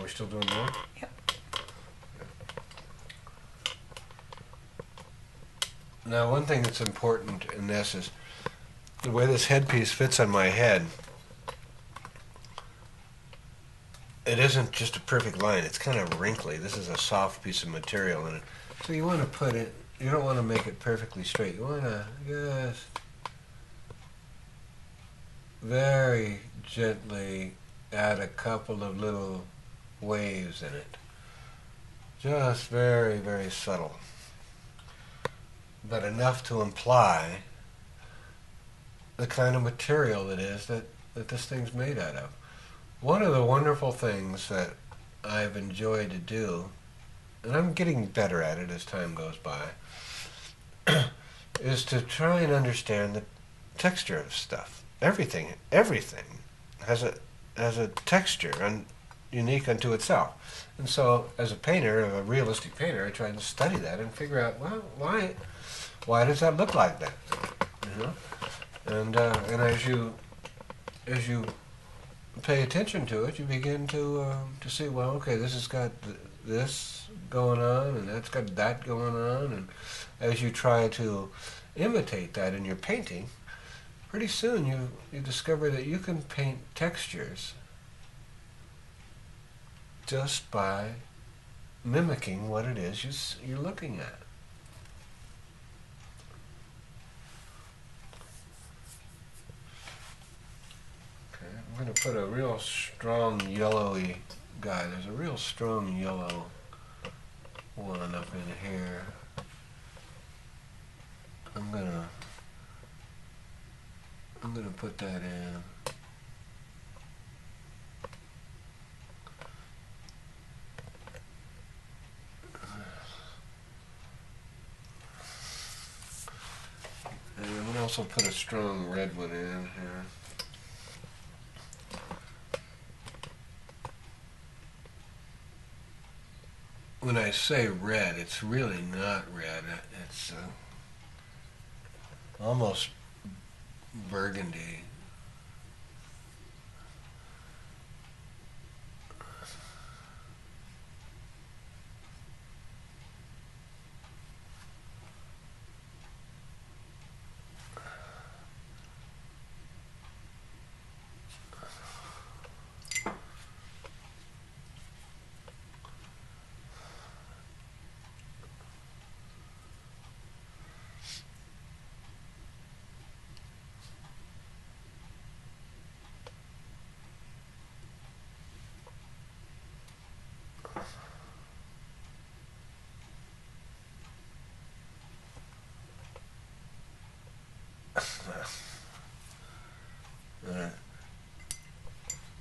still doing more? Yep. Now, one thing that's important in this is the way this headpiece fits on my head. It isn't just a perfect line. It's kind of wrinkly. This is a soft piece of material in it. So you want to put it, you don't want to make it perfectly straight. You want to just very gently add a couple of little waves in it. Just very, very subtle. But enough to imply the kind of material it is that this thing's made out of. One of the wonderful things that I've enjoyed to do, and I'm getting better at it as time goes by, is to try and understand the texture of stuff. Everything has a texture unique unto itself. And so, as a painter, a realistic painter, I try to study that and figure out, well, why does that look like that? You know, and as you pay attention to it, you begin to see, well, okay, this has got this going on, and that's got that going on, and as you try to imitate that in your painting, pretty soon you discover that you can paint textures just by mimicking what it is you're looking at. I'm going to put a real strong yellowy guy. There's a real strong yellow one up in here. I'm gonna put that in. And I'm gonna also put a strong red one in here. When I say red, it's really not red. It's almost burgundy.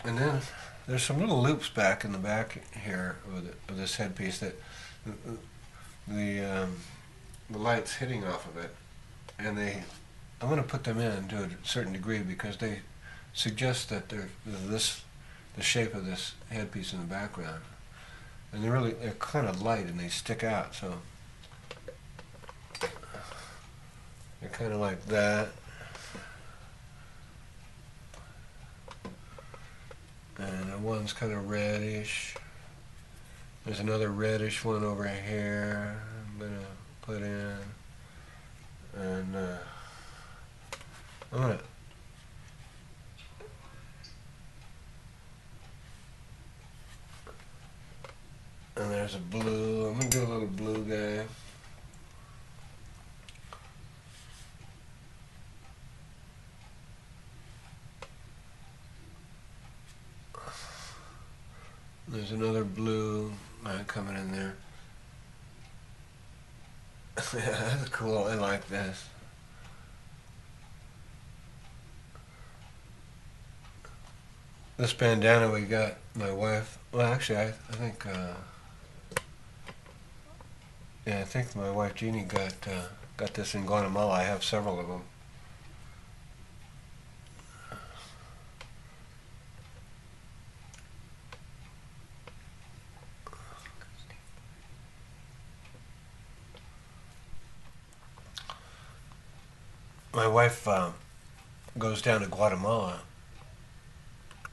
And then there's some little loops back in the back here of this headpiece that the light's hitting off of it, and I'm going to put them in to a certain degree because they suggest that they're the shape of this headpiece in the background, and they're kind of light and they stick out, so they're kind of like that. And one's kind of reddish. There's another reddish one over here I'm going to put in. And I'm going to... And there's a blue. I'm going to do a little blue guy. There's another blue coming in there. Yeah, that's cool. I like this. This bandana we got my wife. Well, actually, I think. Yeah, I think my wife Jeannie got this in Guatemala. I have several of them. My wife goes down to Guatemala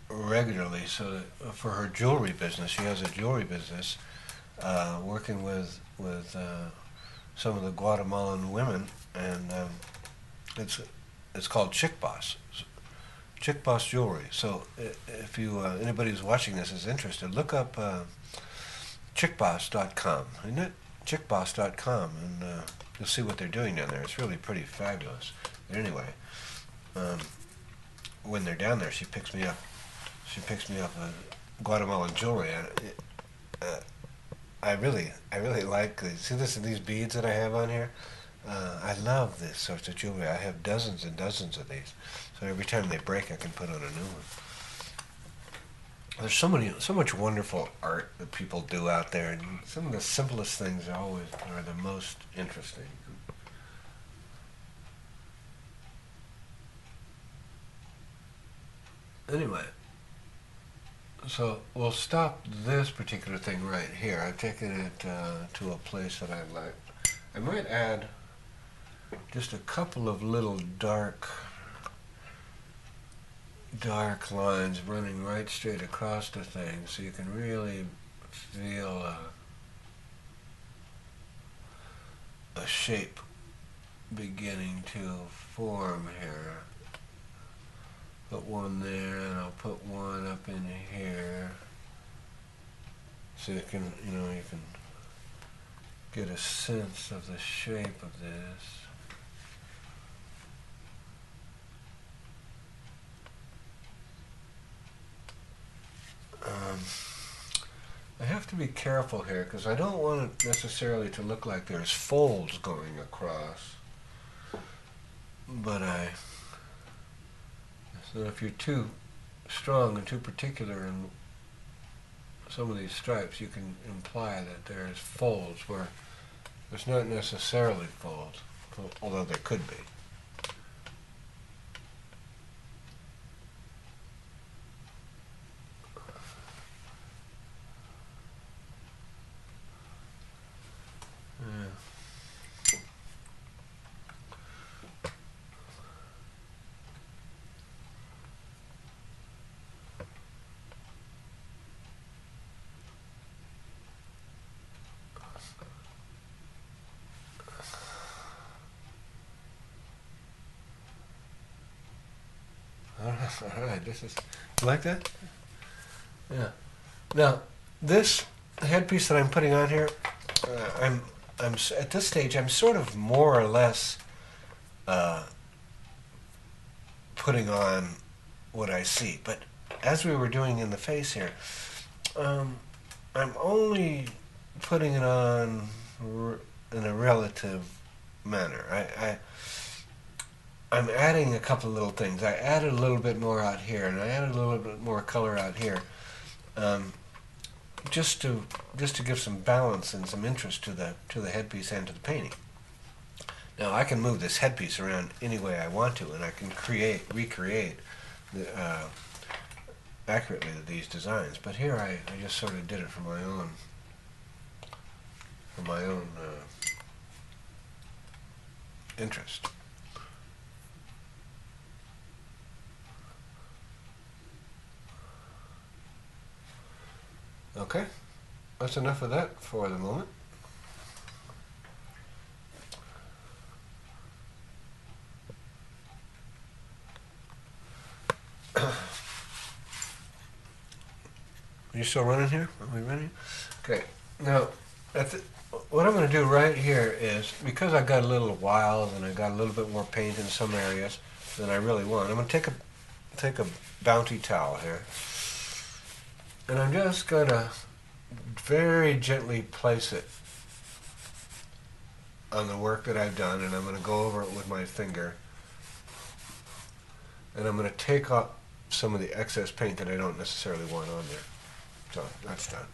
regularly. So that for her jewelry business, she has a jewelry business, working with some of the Guatemalan women, and it's it's called Chick Boss. Chick Boss Jewelry. So if you anybody who's watching this is interested, look up chickboss.com, isn't it? Chickboss.com, and you'll see what they're doing down there. It's really pretty fabulous. But anyway, um, when they're down there, she picks me up. She picks me up Guatemalan jewelry. I really like these. See these beads that I have on here. I love this sorts of jewelry. I have dozens and dozens of these. So every time they break, I can put on a new one. There's so much wonderful art that people do out there, and some of the simplest things always are the most interesting. Anyway, so we'll stop this particular thing right here. I've taken it to a place that I like. I might add just a couple of little dark lines running right straight across the thing, so you can really feel a shape beginning to form here. Put one there, and I'll put one up in here, so you can get a sense of the shape of this. I have to be careful here because I don't want it necessarily to look like there's folds going across. But so if you're too strong and too particular in some of these stripes, you can imply that there's folds where there's not necessarily folds, although there could be. All right, this is, you like that? Yeah. Now, this headpiece that I'm putting on here, I'm at this stage, I'm sort of more or less putting on what I see. But as we were doing in the face here, I'm only putting it on in a relative manner. I'm adding a couple of little things. I added a little bit more out here, and I added a little bit more color out here, just to give some balance and some interest to the headpiece and to the painting. Now I can move this headpiece around any way I want to, and I can recreate accurately these designs. But here I just sort of did it for my own interest. Okay, that's enough of that for the moment. Are you still running here? Are we running? Okay, now what I'm going to do right here is, because I got a little wild and I got a little bit more paint in some areas than I really want, I'm going to take a Bounty towel here, and I'm just going to very gently place it on the work that I've done, and I'm going to go over it with my finger, and I'm going to take off some of the excess paint that I don't necessarily want on there. So that's done.